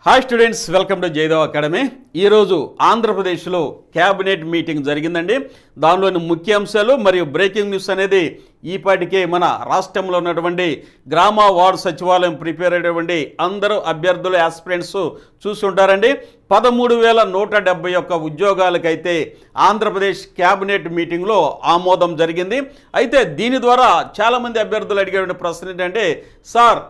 Hi students, welcome to Jaidev academy. ఈరోజు ఆంధ్రప్రదేశ్లో cabinet meeting జరిగిందండి. దానిలోని ముఖ్యాంశాలు మరియు బ్రేకింగ్ న్యూస్ అనేది ఈపాటికే మన రాష్ట్రంలో ఉన్నటువంటి గ్రామ వార్డు సచివాలయం ప్రిపేర్ అయ్యేటువంటి అందరూ అభ్యర్థులు ఆస్పిరెంట్స్ చూస్తుంటారండి. 13,171 ఉద్యోగాలకైతే ఆంధ్రప్రదేశ్ క్యాబినెట్ మీటింగ్లో ఆమోదం జరిగింది. అయితే దీని ద్వారా చాలామంది అభ్యర్థులు అడిగేటువంటి ప్రశ్న ఏంటంటే, సార్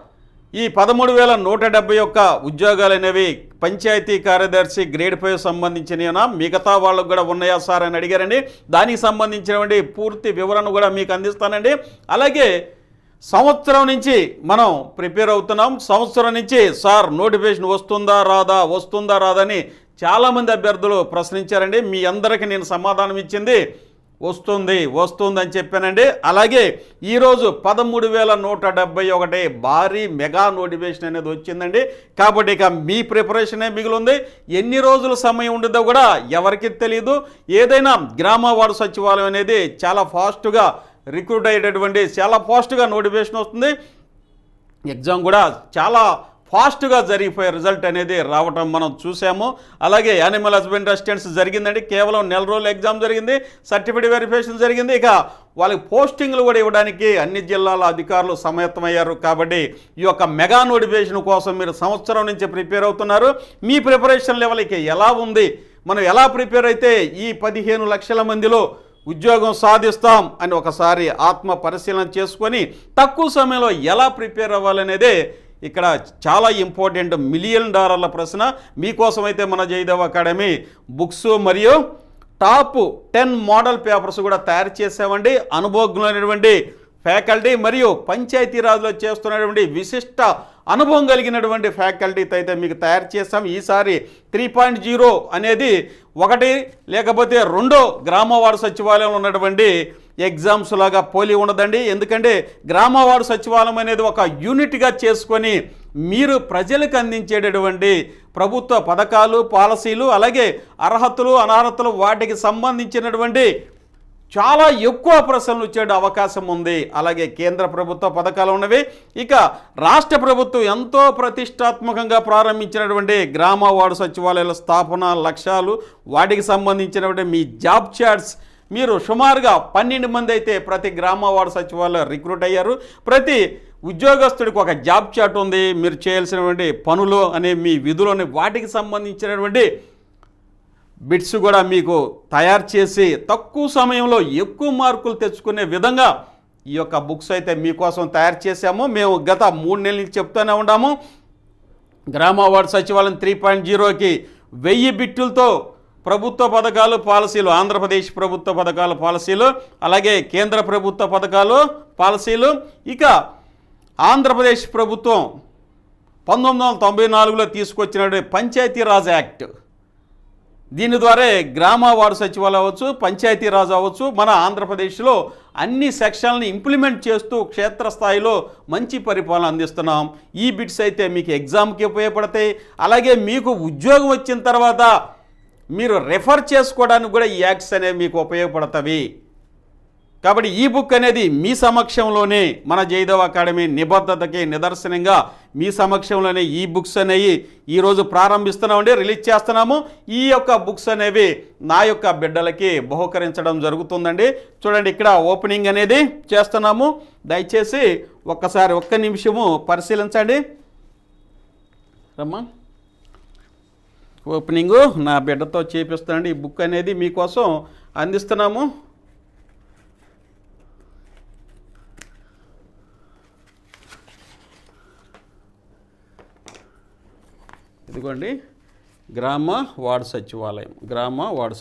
ఈ 13,171 ఉద్యోగాలు అనేవి పంచాయతీ కార్యదర్శి గ్రేడ్ 5 సంబంధించినవినా, మిగతా వాళ్ళకు కూడా ఉన్నాయా సార్ అని అడిగారండి. దానికి సంబంధించినటువంటి పూర్తి వివరణ కూడా మీకు అందిస్తానండి. అలాగే సంవత్సరం నుంచి మనం ప్రిపేర్ అవుతున్నాం. సంవత్సరం నుంచి సార్ నోటిఫికేషన్ వస్తుందా రాదా అని చాలామంది అభ్యర్థులు ప్రశ్నించారండి. మీ అందరికీ నేను సమాధానం ఇచ్చింది వస్తుందని చెప్పానండి. అలాగే ఈరోజు 13,171 భారీ మెగా నోటిఫికేషన్ అనేది వచ్చిందండి. కాబట్టి ఇక మీ ప్రిపరేషనే మిగిలింది. ఎన్ని రోజుల సమయం ఉంటుందో కూడా ఎవరికి తెలియదు. ఏదైనా గ్రామ వార్డు సచివాలయం అనేది చాలా ఫాస్ట్గా రిక్రూట్ అయ్యేటటువంటి చాలా ఫాస్ట్గా నోటిఫికేషన్ వస్తుంది. ఎగ్జామ్ కూడా చాలా ఫాస్ట్గా జరిగిపోయే రిజల్ట్ అనేది రావటం మనం చూసాము. అలాగే యానిమల్ హస్బెండరీ అసిస్టెంట్స్ జరిగిందండి. కేవలం నెల రోజులు ఎగ్జామ్ జరిగింది, సర్టిఫికేట్ వెరిఫికేషన్ జరిగింది. ఇక వాళ్ళకి పోస్టింగ్లు కూడా ఇవ్వడానికి అన్ని జిల్లాల అధికారులు సమాయత్తమయ్యారు. కాబట్టి ఈ యొక్క మెగా నోటిఫికేషన్ కోసం మీరు సంవత్సరం నుంచి ప్రిపేర్ అవుతున్నారు. మీ ప్రిపరేషన్ లెవెల్కి ఎలా ఉంది, మనం ఎలా ప్రిపేర్ అయితే ఈ 15 లక్షల మందిలో ఉద్యోగం సాధిస్తాం అని ఒకసారి ఆత్మ పరిశీలన చేసుకొని తక్కువ సమయంలో ఎలా ప్రిపేర్ అవ్వాలనేదే ఇక్కడ చాలా ఇంపార్టెంట్ $1 మిలియన్ ప్రశ్న. మీకోసం అయితే మన జైదేవ్ అకాడమీ బుక్స్ మరియు టాప్ 10 మోడల్ పేపర్స్ కూడా తయారు చేసామండి. అనుభవజ్ఞులైనటువంటి ఫ్యాకల్టీ మరియు పంచాయతీరాజ్లో చేస్తున్నటువంటి విశిష్ట అనుభవం కలిగినటువంటి ఫ్యాకల్టీతో అయితే మీకు తయారు చేస్తాం. ఈసారి 3.0 అనేది 1 లేకపోతే 2 గ్రామ వార్డు సచివాలయంలో ఉన్నటువంటి ఎగ్జామ్స్ లాగా పోలి ఉండదండి. ఎందుకంటే గ్రామ వార్డు సచివాలయం అనేది ఒక యూనిట్గా చేసుకొని మీరు ప్రజలకు అందించేటటువంటి ప్రభుత్వ పథకాలు, పాలసీలు, అలాగే అర్హతలు, అనర్హతలు వాటికి సంబంధించినటువంటి చాలా ఎక్కువ ప్రశ్నలు వచ్చే అవకాశం ఉంది. అలాగే కేంద్ర ప్రభుత్వ పథకాలు ఉన్నవి. ఇక రాష్ట్ర ప్రభుత్వం ఎంతో ప్రతిష్టాత్మకంగా ప్రారంభించినటువంటి గ్రామ వార్డు సచివాలయాల స్థాపన లక్ష్యాలు, వాటికి సంబంధించినటువంటి మీ జాబ్ చార్ట్స్ మీరు సుమారుగా 12 మంది అయితే ప్రతి గ్రామ వార్డు సచివాలయం రిక్రూట్ అయ్యారు. ప్రతి ఉద్యోగస్తుడికి ఒక జాబ్ చార్ట్ ఉంది. మీరు చేయాల్సినటువంటి పనులు అనే మీ విధులని వాటికి సంబంధించినటువంటి బిట్స్ కూడా మీకు తయారు చేసి తక్కువ సమయంలో ఎక్కువ మార్కులు తెచ్చుకునే విధంగా ఈ యొక్క బుక్స్ అయితే మీకోసం తయారు చేశాము. మేము గత 3 నెలల నుంచి చెప్తూనే ఉన్నాము. గ్రామ వార్డు సచివాలయం 3.0కి 1000 బిట్టులతో ప్రభుత్వ పథకాలు, పాలసీలు, ఆంధ్రప్రదేశ్ ప్రభుత్వ పథకాలు, పాలసీలు, అలాగే కేంద్ర ప్రభుత్వ పథకాలు, పాలసీలు, ఇక ఆంధ్రప్రదేశ్ ప్రభుత్వం 1994లో తీసుకొచ్చినటువంటి పంచాయతీరాజ్ యాక్ట్, దీని ద్వారా గ్రామ వార్డు సచివాలయం అవ్వచ్చు, పంచాయతీరాజ్ అవ్వచ్చు, మన ఆంధ్రప్రదేశ్లో అన్ని సెక్షన్లను ఇంప్లిమెంట్ చేస్తూ క్షేత్రస్థాయిలో మంచి పరిపాలన అందిస్తున్నాం. ఈ బిట్స్ అయితే మీకు ఎగ్జామ్కి ఉపయోగపడతాయి. అలాగే మీకు ఉద్యోగం వచ్చిన తర్వాత మీరు రెఫర్ చేసుకోవడానికి కూడా ఈ యాక్ట్స్ అనేవి మీకు ఉపయోగపడతాయి. కాబట్టి ఈ బుక్ అనేది మీ సమక్షంలోనే మన జైదేవ్ అకాడమీ నిబద్ధతకి నిదర్శనంగా మీ సమక్షంలోనే ఈ బుక్స్ అనేవి ఈరోజు ప్రారంభిస్తున్నామండి, రిలీజ్ చేస్తున్నాము. ఈ యొక్క బుక్స్ అనేవి నా యొక్క బిడ్డలకి బహుకరించడం జరుగుతుందండి. చూడండి, ఇక్కడ ఓపెనింగ్ అనేది చేస్తున్నాము. దయచేసి ఒక్కసారి 1 నిమిషము పరిశీలించండి. రమ్మా, ఓపెనింగు నా బిడ్డతో చేపిస్తానండి. ఈ బుక్ అనేది మీకోసం అందిస్తున్నాము. ఇదిగోండి, గ్రామ వార్డు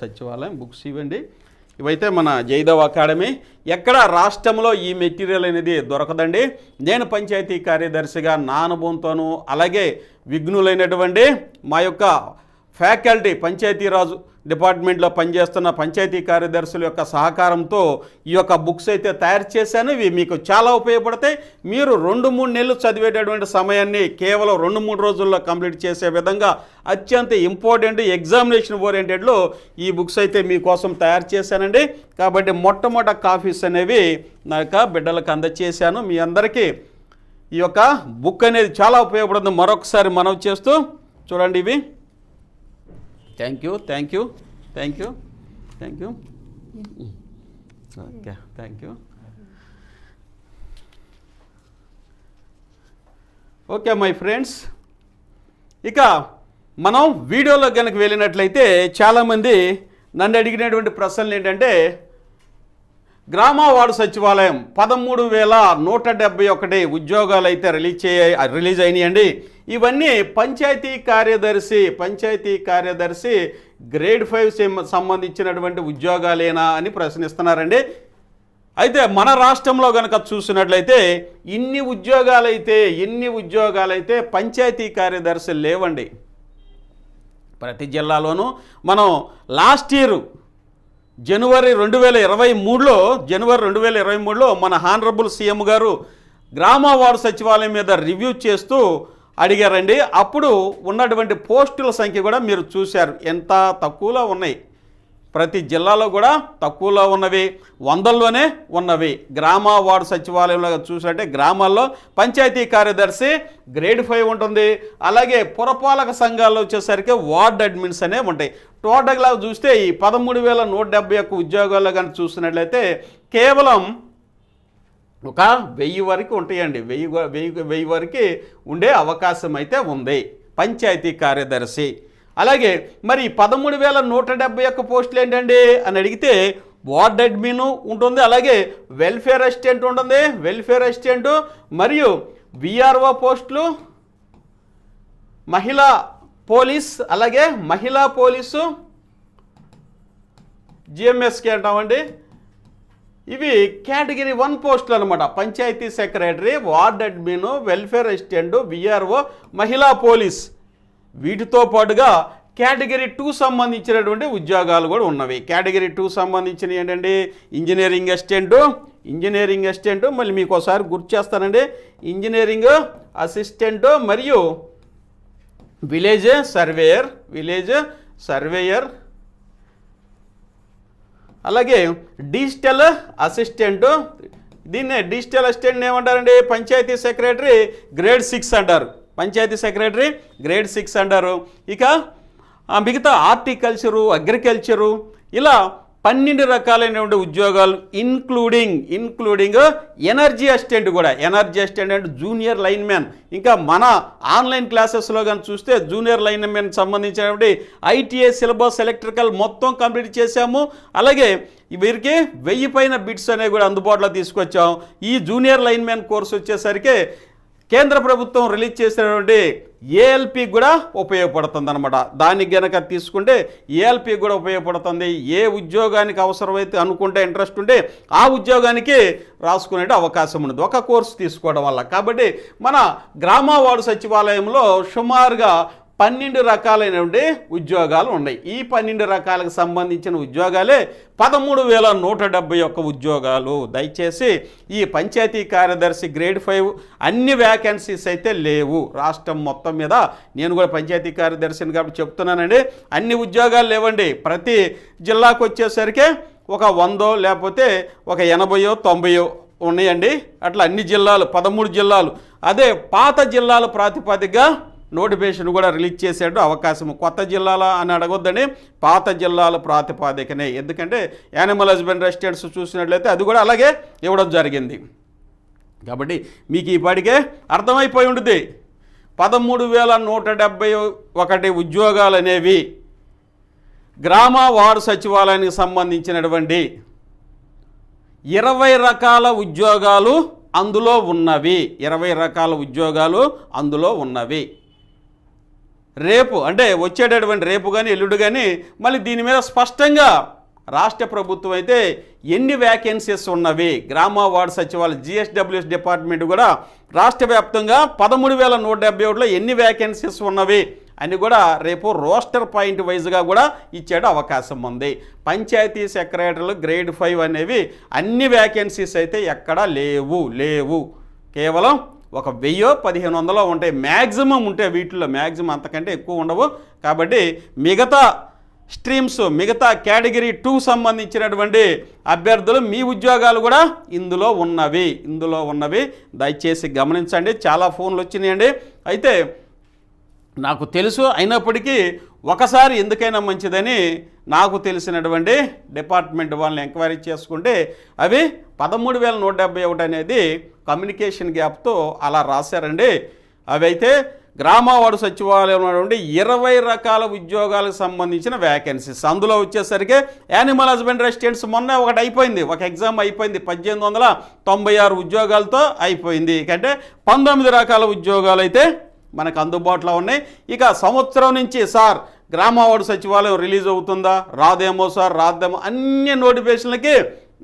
సచివాలయం బుక్స్ ఇవ్వండి. ఇవైతే మన జైదేవ్ అకాడమీ ఎక్కడ రాష్ట్రంలో ఈ మెటీరియల్ అనేది దొరకదండి. నేను పంచాయతీ కార్యదర్శిగా నా అనుభవంతోనూ, అలాగే విఘ్నులైనటువంటి మా యొక్క ఫ్యాకల్టీ, పంచాయతీరాజ్ డిపార్ట్మెంట్లో పనిచేస్తున్న పంచాయతీ కార్యదర్శుల యొక్క సహకారంతో ఈ యొక్క బుక్స్ అయితే తయారు చేశాను. ఇవి మీకు చాలా ఉపయోగపడతాయి. మీరు 2-3 నెలలు చదివేటటువంటి సమయాన్ని కేవలం 2-3 రోజుల్లో కంప్లీట్ చేసే విధంగా అత్యంత ఇంపార్టెంట్ ఎగ్జామినేషన్ ఓరియంటెడ్లో ఈ బుక్స్ అయితే మీకోసం తయారు చేశానండి. కాబట్టి మొట్టమొదటి కాపీస్ అనేవి నా యొక్క బిడ్డలకు అందజేశాను. మీ అందరికీ ఈ యొక్క బుక్ అనేది చాలా ఉపయోగపడుతుంది. మరొకసారి మనవి చేస్తూ చూడండి ఇవి. Thank you thank you thank you thank you okay thank you. Okay my friends, ఇక మనం వీడియోలో కనుక వెళ్ళినట్లయితే చాలామంది నన్ను అడిగినటువంటి ప్రశ్నలు ఏంటంటే, గ్రామ వార్డు సచివాలయం 13,171 ఉద్యోగాలు అయితే రిలీజ్ అయినాయండి. ఇవన్నీ పంచాయతీ కార్యదర్శి గ్రేడ్ 5 సంబంధించినటువంటి ఉద్యోగాలేనా అని ప్రశ్నిస్తున్నారండి. అయితే మన రాష్ట్రంలో కనుక చూసినట్లయితే ఇన్ని ఉద్యోగాలైతే పంచాయతీ కార్యదర్శులు లేవండి. ప్రతి జిల్లాలోనూ మనం లాస్ట్ ఇయర్ జనవరి 2023లో మన హానరబుల్ సీఎం గారు గ్రామ వార్డు సచివాలయం మీద రివ్యూ చేస్తూ అడిగారండి. అప్పుడు ఉన్నటువంటి పోస్టుల సంఖ్య కూడా మీరు చూశారు, ఎంత తక్కువలో ఉన్నాయి. ప్రతి జిల్లాలో కూడా తక్కువలో ఉన్నవి, వందల్లోనే ఉన్నవి. గ్రామ వార్డు సచివాలయంలో చూసినట్టే గ్రామాల్లో పంచాయతీ కార్యదర్శి గ్రేడ్ 5 ఉంటుంది. అలాగే పురపాలక సంఘాల్లో వచ్చేసరికి వార్డ్ అడ్మిన్స్ అనేవి ఉంటాయి. టోటల్గా చూస్తే ఈ 13,171 ఉద్యోగాల్లో కానీ చూసినట్లయితే కేవలం ఒక 1000 వరకు ఉంటాయండి. 1000 వరకు ఉండే అవకాశం అయితే ఉంది పంచాయతీ కార్యదర్శి. అలాగే మరి 13,171 పోస్టులు ఏంటండి అని అడిగితే వార్డ్ అడ్మిన్ ఉంటుంది, అలాగే వెల్ఫేర్ అసిస్టెంట్ ఉంటుంది, మరియు విఆర్ఓ పోస్టులు, మహిళా పోలీస్, అలాగే మహిళా పోలీసు జిఎంఎస్కి అంటామండి. ఇవి కేటగిరీ 1 పోస్టులు అనమాట. Panchayati secretary, ward admin, welfare assistant, VRO, మహిళా పోలీస్. వీటితో పాటుగా కేటగిరీ 2 సంబంధించినటువంటి ఉద్యోగాలు కూడా ఉన్నవి. కేటగిరీ 2 సంబంధించినవి ఏంటండి, ఇంజనీరింగ్ అసిస్టెంట్, మళ్ళీ మీకు ఒకసారి గుర్తు చేస్తానండి, ఇంజనీరింగ్ అసిస్టెంట్ మరియు విలేజ్ సర్వేయర్, అలాగే డిజిటల్ అసిస్టెంట్. దీన్నే డిజిటల్ అసిస్టెంట్ ఏమంటారండి, పంచాయతీ సెక్రటరీ గ్రేడ్ 6 అంటారు. ఇక మిగతా హార్టికల్చరు, అగ్రికల్చరు, ఇలా 12 రకాలైనటువంటి ఉద్యోగాలు ఇన్క్లూడింగ్ ఎనర్జీ అసిస్టెంట్ కూడా. ఎనర్జీ అసిస్టెంట్ అంటే జూనియర్ లైన్ మ్యాన్. ఇంకా మన ఆన్లైన్ క్లాసెస్లో కానీ చూస్తే జూనియర్ లైన్ మ్యాన్ సంబంధించినటువంటి ఐటీఐ సిలబస్ ఎలక్ట్రికల్ మొత్తం కంప్లీట్ చేశాము. అలాగే వీరికి 1000 పైన బిట్స్ అనేవి కూడా అందుబాటులో తీసుకొచ్చాం. ఈ జూనియర్ లైన్ మ్యాన్ కోర్సు వచ్చేసరికి కేంద్ర ప్రభుత్వం రిలీజ్ చేసినటువంటి ఏఎల్పి కూడా ఉపయోగపడుతుంది అనమాట. దానికి గనక తీసుకుంటే ఏఎల్పి కూడా ఉపయోగపడుతుంది. ఏ ఉద్యోగానికి అవసరమైతే అనుకుంటే ఇంట్రెస్ట్ ఉంటే ఆ ఉద్యోగానికి రాసుకునే అవకాశం ఉన్నది ఒక కోర్సు తీసుకోవడం వల్ల. కాబట్టి మన గ్రామ వార్డు సచివాలయంలో సుమారుగా 12 రకాలైనటువంటి ఉద్యోగాలు ఉన్నాయి. ఈ 12 రకాలకు సంబంధించిన ఉద్యోగాలే 13,171 ఉద్యోగాలు. దయచేసి ఈ పంచాయతీ కార్యదర్శి గ్రేడ్ 5 అన్ని వ్యాకెన్సీస్ అయితే లేవు రాష్ట్రం మొత్తం మీద. నేను కూడా పంచాయతీ కార్యదర్శిని కాబట్టి చెప్తున్నానండి, అన్ని ఉద్యోగాలు లేవండి. ప్రతి జిల్లాకు వచ్చేసరికి ఒక 100 లేకపోతే ఒక 80 90 ఉన్నాయండి. అట్లా అన్ని జిల్లాలు 13 జిల్లాలు. అదే పాత జిల్లాల ప్రాతిపదికగా నోటిఫికేషన్ కూడా రిలీజ్ చేసేట అవకాశం. కొత్త జిల్లాల అని అడగొద్దని, పాత జిల్లాల ప్రాతిపదికనే. ఎందుకంటే యానిమల్ హస్బెండరీ అసిస్టెంట్స్ చూసినట్లయితే అది కూడా అలాగే ఇవ్వడం జరిగింది. కాబట్టి మీకు ఈ పాటికే అర్థమైపోయి ఉంటుంది 13,171 ఉద్యోగాలు అనేవి గ్రామ వార్డు సచివాలయానికి సంబంధించినటువంటి 20 రకాల ఉద్యోగాలు అందులో ఉన్నవి. 20 రకాల ఉద్యోగాలు అందులో ఉన్నవి. రేపు అంటే వచ్చేటటువంటి రేపు కానీ ఎల్లుండి కానీ మళ్ళీ దీని మీద స్పష్టంగా రాష్ట్ర ప్రభుత్వం అయితే ఎన్ని వ్యాకెన్సీస్ ఉన్నవి, గ్రామ వార్డు సచివాలయం జిఎస్డబ్ల్యూఎస్ డిపార్ట్మెంట్ కూడా రాష్ట్ర వ్యాప్తంగా 13,171లో ఎన్ని వ్యాకెన్సీస్ ఉన్నవి అని కూడా రేపు రోస్టర్ పాయింట్ వైజ్గా కూడా ఇచ్చే అవకాశం ఉంది. పంచాయతీ సెక్రటరీలు గ్రేడ్ 5 అనేవి అన్ని వ్యాకెన్సీస్ అయితే ఎక్కడా లేవు. కేవలం ఒక 1000-1500 ఉంటాయి మ్యాక్సిమం ఉంటే. వీటిలో మ్యాక్సిమం అంతకంటే ఎక్కువ ఉండవు. కాబట్టి మిగతా స్ట్రీమ్స్, మిగతా కేటగిరీ 2 సంబంధించినటువంటి అభ్యర్థులు మీ ఉద్యోగాలు కూడా ఇందులో ఉన్నవి. దయచేసి గమనించండి. చాలా ఫోన్లు వచ్చినాయండి. అయితే నాకు తెలుసు. అయినప్పటికీ ఒకసారి ఎందుకైనా మంచిదని నాకు తెలిసినటువంటి డిపార్ట్మెంట్ వాళ్ళని ఎంక్వైరీ చేసుకుంటే అవి 13,171 అనేది కమ్యూనికేషన్ గ్యాప్తో అలా రాశారండి. అవి అయితే గ్రామ వార్డు సచివాలయం నుండి 20 రకాల ఉద్యోగాలకు సంబంధించిన వ్యాకెన్సీస్. అందులో వచ్చేసరికి యానిమల్ హస్బెండరీ అసిస్టెంట్స్ మొన్న ఒకటి అయిపోయింది, ఒక ఎగ్జామ్ అయిపోయింది, 1896 ఉద్యోగాలతో అయిపోయింది. అంటే 19 రకాల ఉద్యోగాలు అయితే మనకు అందుబాటులో ఉన్నాయి. ఇక సంవత్సరం నుంచి సార్ గ్రామ వార్డు సచివాలయం రిలీజ్ అవుతుందా, రాదేమో సార్, రాదేమో, అన్ని నోటిఫికేషన్లకి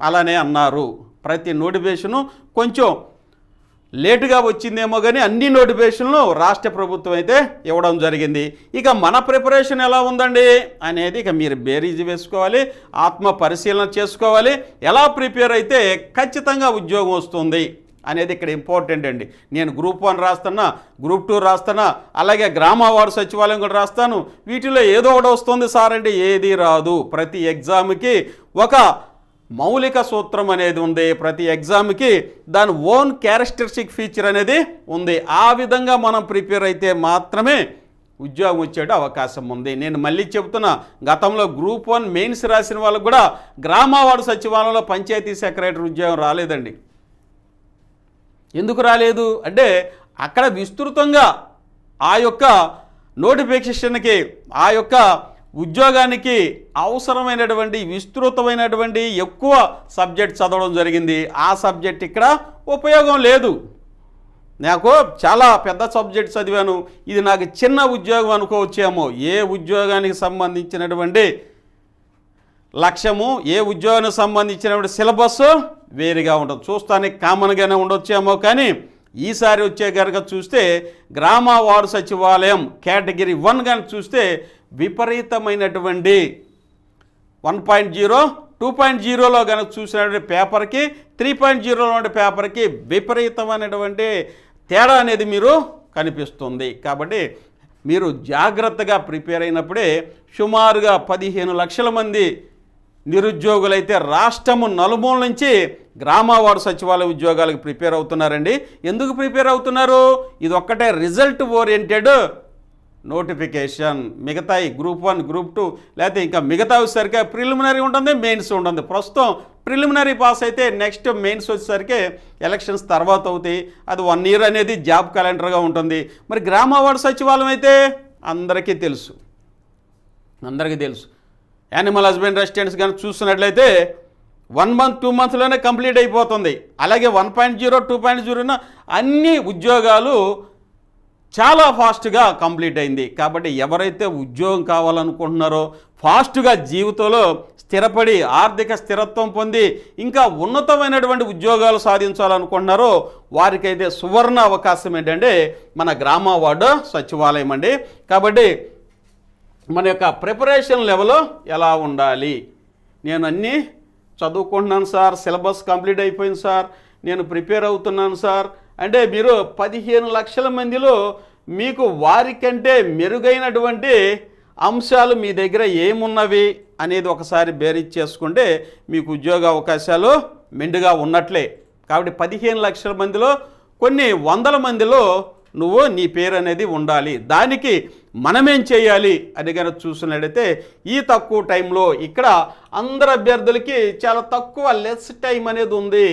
అలానే అన్నారు. ప్రతి నోటిఫికేషను కొంచెం లేటుగా వచ్చిందేమో కానీ అన్ని నోటిఫికేషన్లు రాష్ట్ర ప్రభుత్వం అయితే ఇవ్వడం జరిగింది. ఇక మన ప్రిపరేషన్ ఎలా ఉందండి అనేది ఇక మీరు బేరీజు వేసుకోవాలి, ఆత్మ పరిశీలన చేసుకోవాలి. ఎలా ప్రిపేర్ అయితే ఖచ్చితంగా ఉద్యోగం వస్తుంది అనేది ఇక్కడ ఇంపార్టెంట్ అండి. నేను గ్రూప్ 1 రాస్తున్నా, గ్రూప్ 2 రాస్తున్నా, అలాగే గ్రామ వార్డు సచివాలయం కూడా రాస్తాను. వీటిలో ఏదో ఒకటి వస్తుంది సార్ అంటే ఏది రాదు. ప్రతి ఎగ్జామ్కి ఒక మౌలిక సూత్రం అనేది ఉంది, ప్రతి ఎగ్జామ్కి దాని ఓన్ క్యారెక్టరిస్టిక్ ఫీచర్ అనేది ఉంది. ఆ విధంగా మనం ప్రిపేర్ అయితే మాత్రమే ఉద్యోగం వచ్చే అవకాశం ఉంది. నేను మళ్ళీ చెబుతున్నా, గతంలో గ్రూప్ 1 మెయిన్స్ రాసిన వాళ్ళకు కూడా గ్రామ వార్డు సచివాలయంలో పంచాయతీ సెక్రటరీ ఉద్యోగం రాలేదండి. ఎందుకు రాలేదు అంటే అక్కడ విస్తృతంగా ఆ యొక్క నోటిఫికేషన్కి, ఆ యొక్క ఉద్యోగానికి అవసరమైనటువంటి విస్తృతమైనటువంటి ఎక్కువ సబ్జెక్ట్ చదవడం జరిగింది. ఆ సబ్జెక్ట్ ఇక్కడ ఉపయోగం లేదు. నాకు చాలా పెద్ద సబ్జెక్ట్ చదివాను, ఇది నాకు చిన్న ఉద్యోగం అనుకోవచ్చేమో. ఏ ఉద్యోగానికి సంబంధించినటువంటి లక్ష్యము, ఏ ఉద్యోగానికి సంబంధించినటువంటి సిలబస్ వేరుగా ఉంటుంది. చూస్తానికి కామన్గానే ఉండొచ్చేమో, కానీ ఈసారి వచ్చే కనుక చూస్తే గ్రామ వార్డు సచివాలయం కేటగిరీ 1 కనుక చూస్తే విపరీతమైనటువంటి 1.0, 2.0లో కనుక చూసినటువంటి పేపర్కి 3.0లో ఉండే పేపర్కి విపరీతమైనటువంటి తేడా అనేది మీరు కనిపిస్తుంది. కాబట్టి మీరు జాగ్రత్తగా ప్రిపేర్ అయినప్పుడే సుమారుగా 15 లక్షల మంది నిరుద్యోగులైతే రాష్ట్రము నలుమూల నుంచి గ్రామ వార్డు సచివాలయ ఉద్యోగాలకు ప్రిపేర్ అవుతున్నారండి. ఎందుకు ప్రిపేర్ అవుతున్నారు? ఇది ఒక్కటే రిజల్ట్ ఓరియంటెడ్ నోటిఫికేషన్. మిగతాయి గ్రూప్ 1, గ్రూప్ 2 లేకపోతే ఇంకా మిగతా వచ్చేసరికి ప్రిలిమినరీ ఉంటుంది, మెయిన్స్ ఉంటుంది. ప్రస్తుతం ప్రిలిమినరీ పాస్ అయితే నెక్స్ట్ మెయిన్స్ వచ్చేసరికి ఎలక్షన్స్ తర్వాత అవుతాయి. అది 1 ఇయర్ అనేది జాబ్ క్యాలెండర్గా ఉంటుంది. మరి గ్రామ వార్డు సచివాలయం అయితే అందరికీ తెలుసు. యానిమల్ హస్బెండరీ అసిస్టెంట్స్ కనుక చూస్తున్నట్లయితే 1 మంత్ 2 మంత్స్లోనే కంప్లీట్ అయిపోతుంది. అలాగే 1.0, 2.0 అన్ని ఉద్యోగాలు చాలా ఫాస్ట్గా కంప్లీట్ అయింది. కాబట్టి ఎవరైతే ఉద్యోగం కావాలనుకుంటున్నారో, ఫాస్ట్గా జీవితంలో స్థిరపడి ఆర్థిక స్థిరత్వం పొంది ఇంకా ఉన్నతమైనటువంటి ఉద్యోగాలు సాధించాలనుకుంటున్నారో వారికైతే సువర్ణ అవకాశం ఏంటంటే మన గ్రామ వార్డు సచివాలయం అండి. కాబట్టి మన యొక్క ప్రిపరేషన్ లెవెల్ ఎలా ఉండాలి? నేను అన్నీ చదువుకుంటున్నాను సార్, సిలబస్ కంప్లీట్ అయిపోయింది సార్, నేను ప్రిపేర్ అవుతున్నాను సార్ అంటే మీరు 15 లక్షల మందిలో మీకు వారికంటే మెరుగైనటువంటి అంశాలు మీ దగ్గర ఏమున్నవి అనేది ఒకసారి బేరీజ్ చేసుకుంటే మీకు ఉద్యోగ అవకాశాలు మెండుగా ఉన్నట్లే. కాబట్టి 15 లక్షల మందిలో కొన్ని వందల మందిలో నువ్వు నీ పేరు అనేది ఉండాలి. దానికి మనమేం చేయాలి అని కనుక చూసినట్టయితే ఈ తక్కువ టైంలో ఇక్కడ అందరు అభ్యర్థులకి చాలా తక్కువ లెస్ టైం అనేది ఉంది.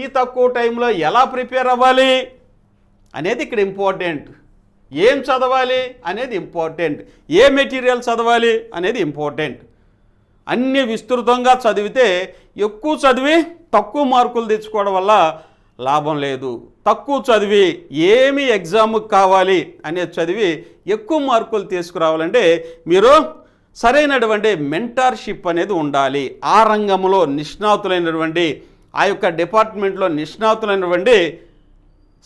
ఈ తక్కువ టైంలో ఎలా ప్రిపేర్ అవ్వాలి అనేది ఇక్కడ ఇంపార్టెంట్. ఏం చదవాలి అనేది ఇంపార్టెంట్. ఏ మెటీరియల్ చదవాలి అనేది ఇంపార్టెంట్. అన్ని విస్తృతంగా చదివితే ఎక్కువ చదివి తక్కువ మార్కులు తెచ్చుకోవడం వల్ల లాభం లేదు. తక్కువ చదివి ఏమి ఎగ్జామ్కి కావాలి అనేది చదివి ఎక్కువ మార్కులు తీసుకురావాలంటే మీరు సరైనటువంటి మెంటార్షిప్ అనేది ఉండాలి. ఆ రంగంలో నిష్ణాతులైనటువంటి, ఆ యొక్క డిపార్ట్మెంట్లో నిష్ణాతులైనటువంటి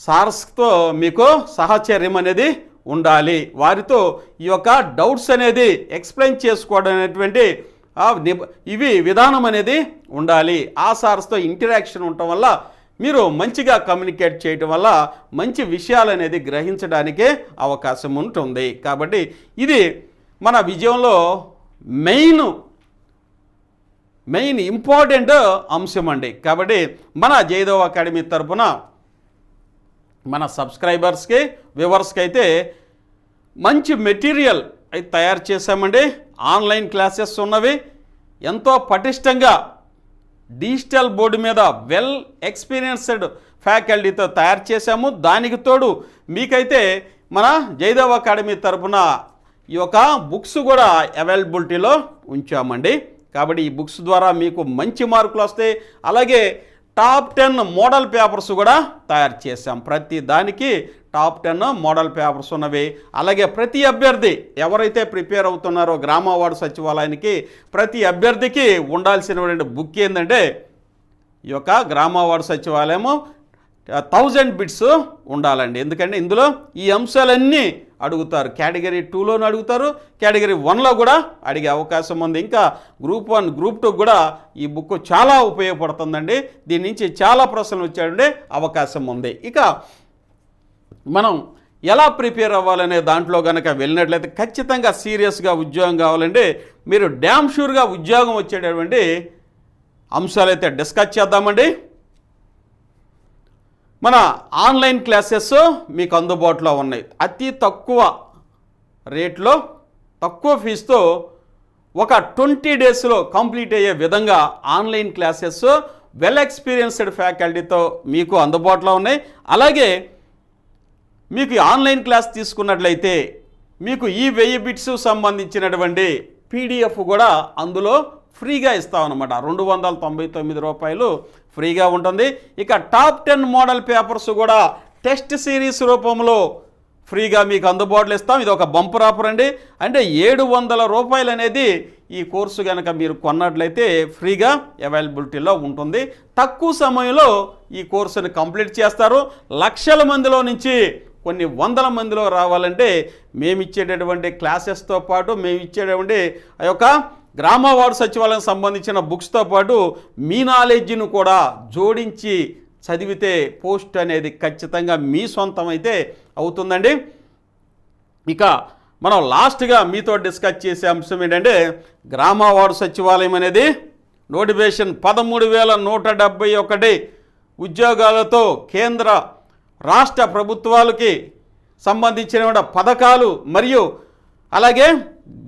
సార్స్తో మీకు సహచర్యం అనేది ఉండాలి. వారితో ఈ యొక్క డౌట్స్ అనేది ఎక్స్ప్లెయిన్ చేసుకోవడం అనేటువంటి ఇవి విధానం అనేది ఉండాలి. ఆ సార్స్తో ఇంటరాక్షన్ ఉండటం వల్ల మీరు మంచిగా కమ్యూనికేట్ చేయటం వల్ల మంచి విషయాలు అనేది గ్రహించడానికే అవకాశం ఉంటుంది. కాబట్టి ఇది మన విజయంలో మెయిన్ ఇంపార్టెంట్ అంశం అండి. కాబట్టి మన జయదేవ్ అకాడమీ తరఫున మన సబ్స్క్రైబర్స్కి, వ్యూవర్స్కి అయితే మంచి మెటీరియల్ అయితే తయారు చేశామండి. ఆన్లైన్ క్లాసెస్ ఉన్నవి, ఎంతో పటిష్టంగా డిజిటల్ బోర్డు మీద వెల్ ఎక్స్పీరియన్స్డ్ ఫ్యాకల్టీతో తయారు చేశాము. దానికి తోడు మీకైతే మన జయదేవ్ అకాడమీ తరఫున ఈ యొక్క బుక్స్ కూడా అవైలబిలిటీలో ఉంచామండి. కాబట్టి ఈ బుక్స్ ద్వారా మీకు మంచి మార్కులు వస్తాయి. అలాగే టాప్ 10 మోడల్ పేపర్స్ కూడా తయారు చేశాం. ప్రతి దానికి టాప్ 10 మోడల్ పేపర్స్ ఉన్నవి. అలాగే ప్రతి అభ్యర్థి ఎవరైతే ప్రిపేర్ అవుతున్నారో గ్రామ వార్డు సచివాలయానికి ప్రతి అభ్యర్థికి ఉండాల్సినటువంటి బుక్ ఏంటంటే ఈ యొక్క గ్రామ వార్డు సచివాలయము 1000 బిట్స్ ఉండాలండి. ఎందుకంటే ఇందులో ఈ అంశాలన్నీ అడుగుతారు. కేటగిరీ 2లోనూ అడుగుతారు, కేటగిరీ 1లో కూడా అడిగే అవకాశం ఉంది. ఇంకా గ్రూప్ 1 గ్రూప్ 2 కూడా ఈ బుక్ చాలా ఉపయోగపడుతుందండి. దీని నుంచి చాలా ప్రశ్నలు వచ్చే అవకాశం ఉంది. ఇక మనం ఎలా ప్రిపేర్ అవ్వాలనే దాంట్లో కనుక వెళ్ళినట్లయితే ఖచ్చితంగా సీరియస్గా ఉద్యోగం కావాలంటే మీరు డ్యామ్ షూర్గా ఉద్యోగం వచ్చేటటువంటి అంశాలైతే డిస్కస్ చేద్దామండి. మన ఆన్లైన్ క్లాసెస్ మీకు అందుబాటులో ఉన్నాయి. అతి తక్కువ రేట్లో తక్కువ ఫీజుతో ఒక 20 డేస్లో కంప్లీట్ అయ్యే విధంగా ఆన్లైన్ క్లాసెస్ వెల్ ఎక్స్పీరియన్స్డ్ ఫ్యాకల్టీతో మీకు అందుబాటులో ఉన్నాయి. అలాగే మీకు ఆన్లైన్ క్లాస్ తీసుకున్నట్లయితే మీకు ఈ 1000 బిట్స్ సంబంధించినటువంటి PDF కూడా అందులో ఫ్రీగా ఇస్తామన్నమాట. 299 రూపాయలు ఫ్రీగా ఉంటుంది. ఇక టాప్ 10 మోడల్ పేపర్స్ కూడా టెస్ట్ సిరీస్ రూపంలో ఫ్రీగా మీకు అందుబాటులో ఇస్తాం. ఇది ఒక బంపర్ ఆఫర్ అండి. అంటే 700 రూపాయలు అనేది ఈ కోర్సు కనుక మీరు కొన్నట్లయితే ఫ్రీగా అవైలబిలిటీలో ఉంటుంది. తక్కువ సమయంలో ఈ కోర్సుని కంప్లీట్ చేస్తారు. లక్షల మందిలో నుంచి కొన్ని వందల మందిలో రావాలంటే మేము ఇచ్చేటటువంటి క్లాసెస్తో పాటు మేము ఇచ్చేటటువంటి ఆ యొక్క గ్రామ వార్డు సచివాలయం సంబంధించిన బుక్స్తో పాటు మీ నాలెడ్జ్ను కూడా జోడించి చదివితే పోస్ట్ అనేది ఖచ్చితంగా మీ సొంతం అయితే అవుతుందండి. ఇక మనం లాస్ట్గా మీతో డిస్కస్ చేసే అంశం ఏంటంటే గ్రామ వార్డు సచివాలయం అనేది నోటిఫికేషన్ 13,171 ఉద్యోగాలతో కేంద్ర రాష్ట్ర ప్రభుత్వాలకి సంబంధించిన పథకాలు మరియు అలాగే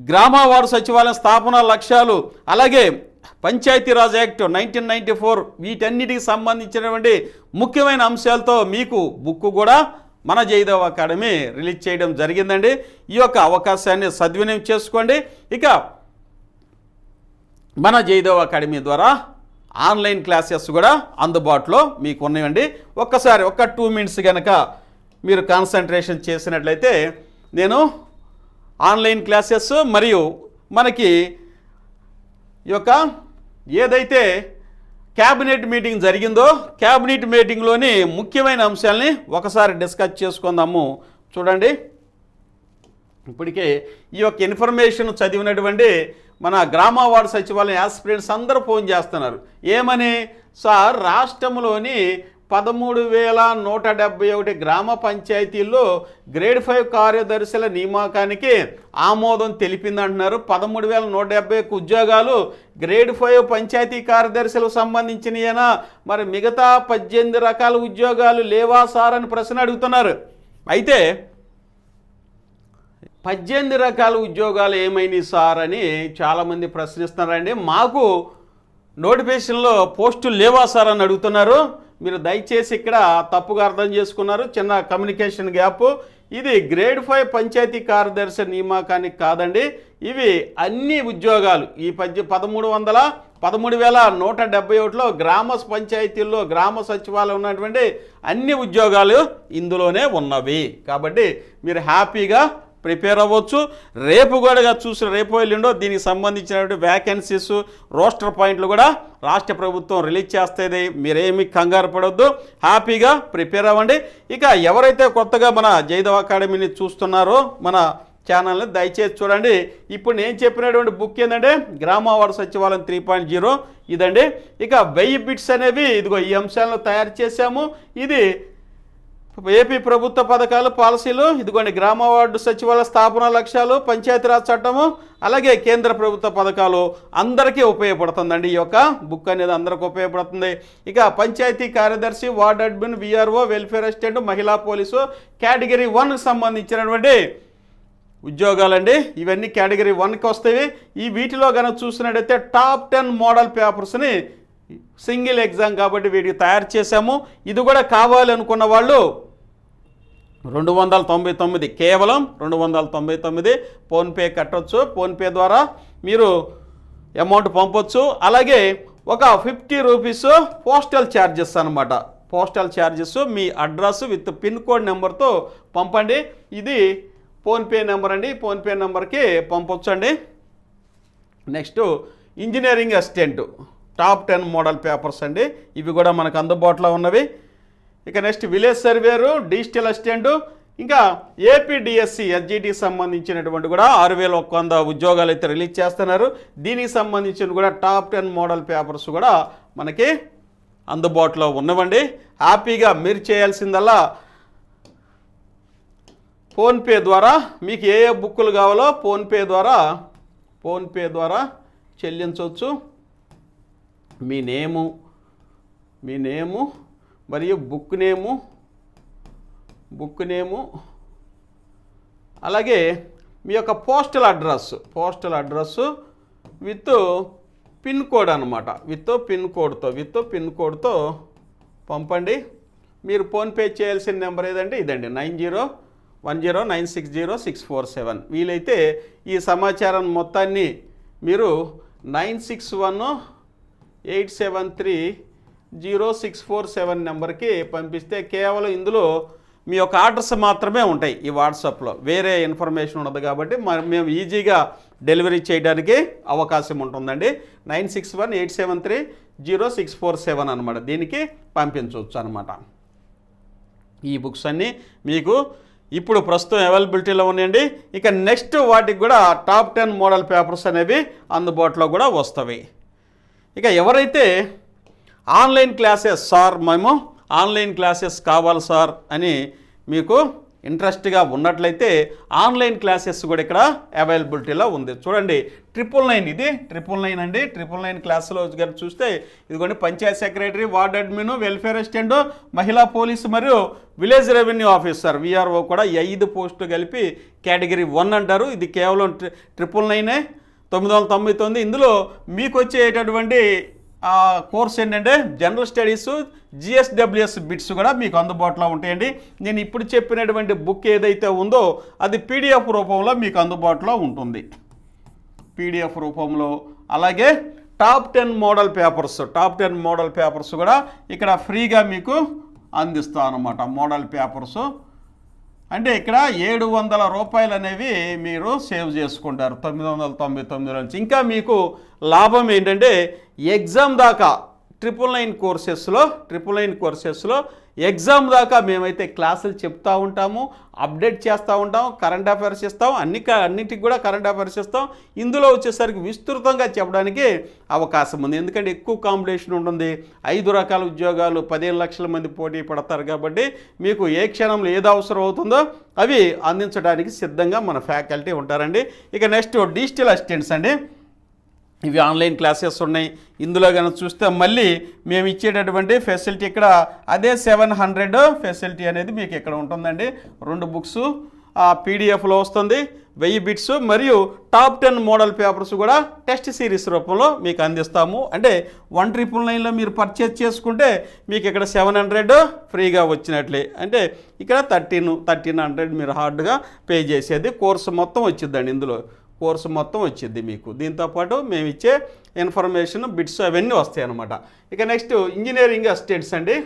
గ్రామ వార్డు సచివాలయం స్థాపన లక్ష్యాలు అలాగే పంచాయతీరాజ్ యాక్ట్ 1994 వీటన్నిటికి సంబంధించినటువంటి ముఖ్యమైన అంశాలతో మీకు బుక్ కూడా మన జయదేవ్ అకాడమీ రిలీజ్ చేయడం జరిగిందండి. ఈ యొక్క అవకాశాన్ని సద్వినియోగం చేసుకోండి. ఇక మన జయదేవ్ అకాడమీ ద్వారా ఆన్లైన్ క్లాసెస్ కూడా అందుబాటులో మీకు ఉన్నాయండి. ఒక్కసారి 2 మినిట్స్ కనుక మీరు కాన్సన్ట్రేషన్ చేసినట్లయితే నేను ఆన్లైన్ క్లాసెస్ మరియు మనకి ఈ యొక్క ఏదైతే క్యాబినెట్ మీటింగ్ జరిగిందో క్యాబినెట్ మీటింగ్లోని ముఖ్యమైన అంశాలని ఒకసారి డిస్కస్ చేసుకుందాము. చూడండి, ఇప్పటికే ఈ యొక్క ఇన్ఫర్మేషన్ చదివినటువంటి మన గ్రామ వార్డు సచివాలయం యాస్పిరెంట్స్ అందరూ ఫోన్ చేస్తున్నారు. ఏమని, సార్ రాష్ట్రంలోని 13,171 గ్రామ పంచాయతీల్లో గ్రేడ్ 5 కార్యదర్శుల నియామకానికి ఆమోదం తెలిపిందంటున్నారు. 13,171 ఉద్యోగాలు గ్రేడ్ 5 పంచాయతీ కార్యదర్శులకు సంబంధించినయేనా, మరి మిగతా 18 రకాల ఉద్యోగాలు లేవా సార్ అని ప్రశ్న అడుగుతున్నారు. అయితే 18 రకాల ఉద్యోగాలు ఏమైనాయి సార్ అని చాలామంది ప్రశ్నిస్తున్నారండి. మాకు నోటిఫికేషన్లో పోస్టులు లేవా సార్ అని అడుగుతున్నారు. మీరు దయచేసి ఇక్కడ తప్పుగా అర్థం చేసుకున్నారు, చిన్న కమ్యూనికేషన్ గ్యాప్. ఇది గ్రేడ్ 5 పంచాయతీ కార్యదర్శి నియామకానికి కాదండి. ఇవి అన్ని ఉద్యోగాలు ఈ 13,171లో గ్రామ పంచాయతీల్లో గ్రామ సచివాలయం ఉన్నటువంటి అన్ని ఉద్యోగాలు ఇందులోనే ఉన్నవి. కాబట్టి మీరు హ్యాపీగా ప్రిపేర్ అవ్వచ్చు. రేపు కూడా చూసిన రేపు వెళ్ళిండో దీనికి సంబంధించినటువంటి వ్యాకెన్సీస్ రోస్టర్ పాయింట్లు కూడా రాష్ట్ర ప్రభుత్వం రిలీజ్ చేస్తుంది. మీరేమి కంగారు పడవద్దు, హ్యాపీగా ప్రిపేర్ అవ్వండి. ఇక ఎవరైతే కొత్తగా మన జయదేవ్ అకాడమీని చూస్తున్నారో మన ఛానల్ని దయచేసి చూడండి. ఇప్పుడు నేను చెప్పినటువంటి బుక్ ఏంటంటే గ్రామ వార్డు సచివాలయం 3.0 ఇదండి. ఇక 1000 బిట్స్ అనేవి ఇదిగో ఈ అంశాలను తయారు చేశాము. ఇది ఏపీ ప్రభుత్వ పథకాలు పాలసీలు, ఇదిగోండి గ్రామ వార్డు సచివాలయ స్థాపన లక్ష్యాలు, పంచాయతీరాజ్ చట్టము, అలాగే కేంద్ర ప్రభుత్వ పథకాలు అందరికీ ఉపయోగపడుతుందండి. ఈ యొక్క బుక్ అనేది అందరికీ ఉపయోగపడుతుంది. ఇక పంచాయతీ కార్యదర్శి, ward admin, VRO, welfare assistant, మహిళా పోలీసు కేటగిరీ 1కి సంబంధించినటువంటి ఉద్యోగాలండి. ఇవన్నీ కేటగిరీ 1కి వస్తాయి. ఈ వీటిలో కనుక చూసినట్టయితే టాప్ 10 మోడల్ పేపర్స్ని సింగిల్ ఎగ్జామ్ కాబట్టి వీటికి తయారు చేశాము. ఇది కూడా కావాలి అనుకున్న వాళ్ళు 299 కేవలం 299 ఫోన్పే కట్టవచ్చు. ఫోన్పే ద్వారా మీరు అమౌంట్ పంపొచ్చు. అలాగే ఒక 50 రూపీస్ పోస్టల్ ఛార్జెస్ అనమాట. పోస్టల్ ఛార్జెస్ మీ అడ్రస్ విత్ పిన్ కోడ్ నెంబర్తో పంపండి. ఇది ఫోన్పే నెంబర్ అండి. ఫోన్పే నెంబర్కి పంపొచ్చండి. Next engineering assistant top 10 model papers అండి. ఇవి కూడా మనకు అందుబాటులో ఉన్నవి. ఇక next village surveyor, digital assistant, ఇంకా ఏపీడిఎస్సి ఎస్జిటికి సంబంధించినటువంటి కూడా 6100 ఉద్యోగాలు అయితే రిలీజ్ చేస్తున్నారు. దీనికి సంబంధించిన కూడా టాప్ 10 మోడల్ పేపర్స్ కూడా మనకి అందుబాటులో ఉన్నవండి. హ్యాపీగా మీరు చేయాల్సిందల్లా ఫోన్పే ద్వారా మీకు ఏ బుక్కులు కావాలో ఫోన్పే ద్వారా చెల్లించవచ్చు. మీ నేము మరియు బుక్ నేము అలాగే మీ యొక్క postal address with pin code అనమాట. విత్ పిన్ కోడ్తో పంపండి. మీరు ఫోన్పే చేయాల్సిన నెంబర్ ఏదంటే ఇదండి 9010960647. వీలైతే ఈ సమాచారం మొత్తాన్ని మీరు 9618730647 నెంబర్కి పంపిస్తే కేవలం ఇందులో మీ యొక్క ఆర్డర్స్ మాత్రమే ఉంటాయి. ఈ వాట్సాప్లో వేరే ఇన్ఫర్మేషన్ ఉండదు కాబట్టి మేము ఈజీగా డెలివరీ చేయడానికి అవకాశం ఉంటుందండి. 9618730647 అనమాట. దీనికి పంపించవచ్చు అనమాట. ఈ బుక్స్ అన్నీ మీకు ఇప్పుడు ప్రస్తుతం అవైలబిలిటీలో ఉన్నాయండి. ఇక నెక్స్ట్ వాటికి కూడా టాప్ 10 మోడల్ పేపర్స్ అనేవి అందుబాటులో కూడా వస్తవి. ఇక ఎవరైతే ఆన్లైన్ క్లాసెస్ సార్ మేము ఆన్లైన్ క్లాసెస్ కావాలి సార్ అని మీకు ఇంట్రెస్ట్గా ఉన్నట్లయితే ఆన్లైన్ క్లాసెస్ కూడా ఇక్కడ అవైలబిలిటీలో ఉంది. చూడండి 999 ఇది 999 అండి. 999 క్లాసులో గారు చూస్తే ఇదిగోండి Panchayat secretary, ward admin, welfare assistant, మహిళా పోలీసు మరియు విలేజ్ రెవెన్యూ ఆఫీసర్ VRO కూడా 5 పోస్టులు కలిపి కేటగిరీ 1 అంటారు. ఇది కేవలం 999 999. ఇందులో మీకు వచ్చేటటువంటి కోర్స్ ఏంటంటే జనరల్ స్టడీస్, GSWS బిట్స్ కూడా మీకు అందుబాటులో ఉంటాయండి. నేను ఇప్పుడు చెప్పినటువంటి బుక్ ఏదైతే ఉందో అది PDF రూపంలో మీకు అందుబాటులో ఉంటుంది. PDF రూపంలో. అలాగే టాప్ 10 మోడల్ పేపర్స్ కూడా ఇక్కడ ఫ్రీగా మీకు అందిస్తాను అన్నమాట. మోడల్ పేపర్స్ అంటే ఇక్కడ 700 రూపాయలు అనేవి మీరు సేవ్ చేసుకుంటారు 999 నుంచి. ఇంకా మీకు లాభం ఏంటంటే ఎగ్జామ్ దాకా 999 కోర్సెస్లో ఎగ్జామ్ దాకా మేమైతే క్లాసులు చెప్తూ ఉంటాము, అప్డేట్ చేస్తూ ఉంటాం, కరెంట్ అఫైర్స్ ఇస్తాం, అన్నిటికి కూడా కరెంట్ అఫైర్స్ ఇస్తాం. ఇందులో వచ్చేసరికి విస్తృతంగా చెప్పడానికి అవకాశం ఉంది. ఎందుకంటే ఎక్కువ కాంపిటీషన్ ఉంటుంది. 5 రకాల ఉద్యోగాలు 15 లక్షల మంది పోటీ పడతారు కాబట్టి మీకు ఏ క్షణంలో ఏది అవసరం అవుతుందో అవి అందించడానికి సిద్ధంగా మన ఫ్యాకల్టీ ఉంటారండి. ఇక నెక్స్ట్ డిజిటల్ అసిస్టెంట్స్ అండి. ఇవి ఆన్లైన్ క్లాసెస్ ఉన్నాయి. ఇందులో కనుక చూస్తే మళ్ళీ మేము ఇచ్చేటటువంటి ఫెసిలిటీ ఇక్కడ అదే 700 ఫెసిలిటీ అనేది మీకు ఇక్కడ ఉంటుందండి. 2 బుక్స్ PDFలో వస్తుంది, 1000 బిట్స్ మరియు టాప్ 10 మోడల్ పేపర్స్ కూడా టెస్ట్ సిరీస్ రూపంలో మీకు అందిస్తాము. అంటే 1999లో మీరు పర్చేజ్ చేసుకుంటే మీకు ఇక్కడ 700 ఫ్రీగా వచ్చినట్లే. అంటే ఇక్కడ 1300 మీరు హార్డ్గా పే చేసేది. కోర్సు మొత్తం వచ్చిందండి. ఇందులో కోర్సు మొత్తం వచ్చింది మీకు. దీంతోపాటు మేము ఇచ్చే ఇన్ఫర్మేషన్ బిట్స్ అవన్నీ వస్తాయి అన్నమాట. ఇక నెక్స్ట్ ఇంజనీరింగ్ అసిస్టెంట్స్ అండి.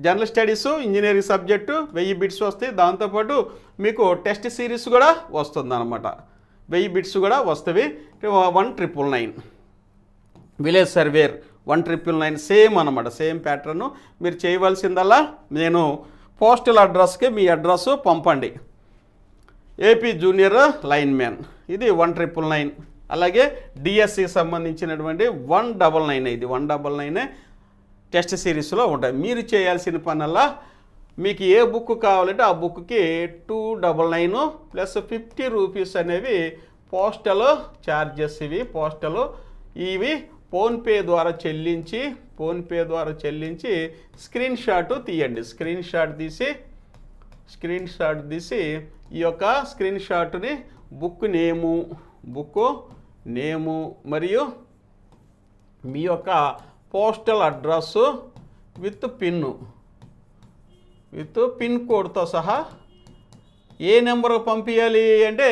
General studies engineering subject 1000 bits వస్తాయి. దాంతోపాటు మీకు టెస్ట్ సిరీస్ కూడా వస్తుంది అనమాట. 1000 బిట్స్ కూడా వస్తాయి. 1999 విలేజ్ సర్వేర్ 1999 సేమ్ అనమాట. Same pattern. మీరు చేయవలసిందల్లా నేను పోస్టల్ అడ్రస్కి మీ అడ్రస్ పంపండి. AP జూనియర్ లైన్మ్యాన్ ఇది 1999. అలాగే DSC సంబంధించినటువంటి 199 ఇది 199 టెస్ట్ సిరీస్లో ఉంటాయి. మీరు చేయాల్సిన పనల్లా మీకు ఏ బుక్ కావాలంటే ఆ బుక్కి 299 ప్లస్ 50 రూపీస్ అనేవి పోస్టల్ ఛార్జెస్. ఇవి ఫోన్పే ద్వారా చెల్లించి స్క్రీన్ షాట్ తీయండి. స్క్రీన్ షాట్ తీసి ఈ యొక్క స్క్రీన్ షాట్ని బుక్ నేము మరియు మీ యొక్క పోస్టల్ అడ్రస్సు విత్ పిన్ కోడ్తో సహా ఏ నెంబర్ పంపించాలి అంటే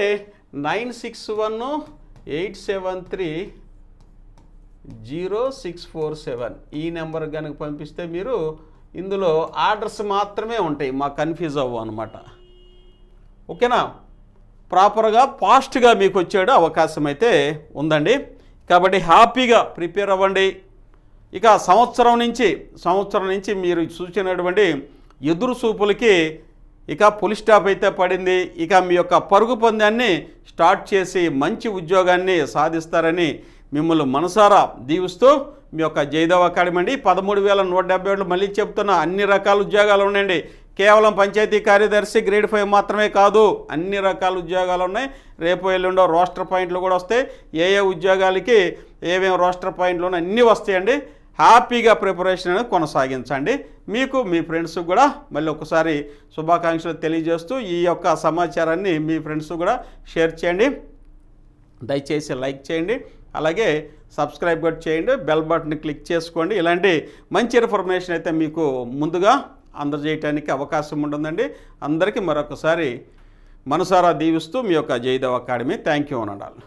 9618730647 ఈ నెంబర్ కనుక పంపిస్తే మీరు ఇందులో ఆర్డర్స్ మాత్రమే ఉంటాయి, మాకు కన్ఫ్యూజ్ అవ్వం అనమాట. ఓకేనా? ప్రాపర్గా ఫాస్ట్గా మీకు వచ్చేడు అవకాశం అయితే ఉందండి. కాబట్టి హ్యాపీగా ప్రిపేర్ అవ్వండి. ఇక సంవత్సరం నుంచి మీరు చూసినటువంటి ఎదురు చూపులకి ఇక పులి స్టాప్ అయితే పడింది. ఇక మీ యొక్క పరుగు పందాన్ని స్టార్ట్ చేసి మంచి ఉద్యోగాన్ని సాధిస్తారని మిమ్మల్ని మనసారా దీవిస్తూ మీ యొక్క జయదేవ్ అకాడమీ అండి. 13,177 మళ్ళీ చెప్తున్నా, అన్ని రకాల ఉద్యోగాలు ఉన్నాయండి. కేవలం పంచాయతీ కార్యదర్శి గ్రేడ్ 5 మాత్రమే కాదు, అన్ని రకాల ఉద్యోగాలు ఉన్నాయి. రేపు ఎల్లుండో రోస్టర్ పాయింట్లు కూడా వస్తాయి. ఏ ఉద్యోగాలకి ఏమేమి రోస్టర్ పాయింట్లు ఉన్నాయి అన్నీ వస్తాయండి. హ్యాపీగా ప్రిపరేషన్ అనేది కొనసాగించండి. మీకు మీ ఫ్రెండ్స్కి కూడా మళ్ళీ ఒకసారి శుభాకాంక్షలు తెలియజేస్తూ ఈ యొక్క సమాచారాన్ని మీ ఫ్రెండ్స్ కూడా షేర్ చేయండి. దయచేసి లైక్ చేయండి, అలాగే సబ్స్క్రైబ్ కూడా చేయండి, బెల్ బటన్ క్లిక్ చేసుకోండి. ఇలాంటి మంచి ఇన్ఫర్మేషన్ అయితే మీకు ముందుగా అందజేయటానికి అవకాశం ఉంటుందండి. అందరికీ మరొకసారి మనసారా దీవిస్తూ మీ యొక్క జయదేవ్ అకాడమీ. థ్యాంక్ యూ అనండి.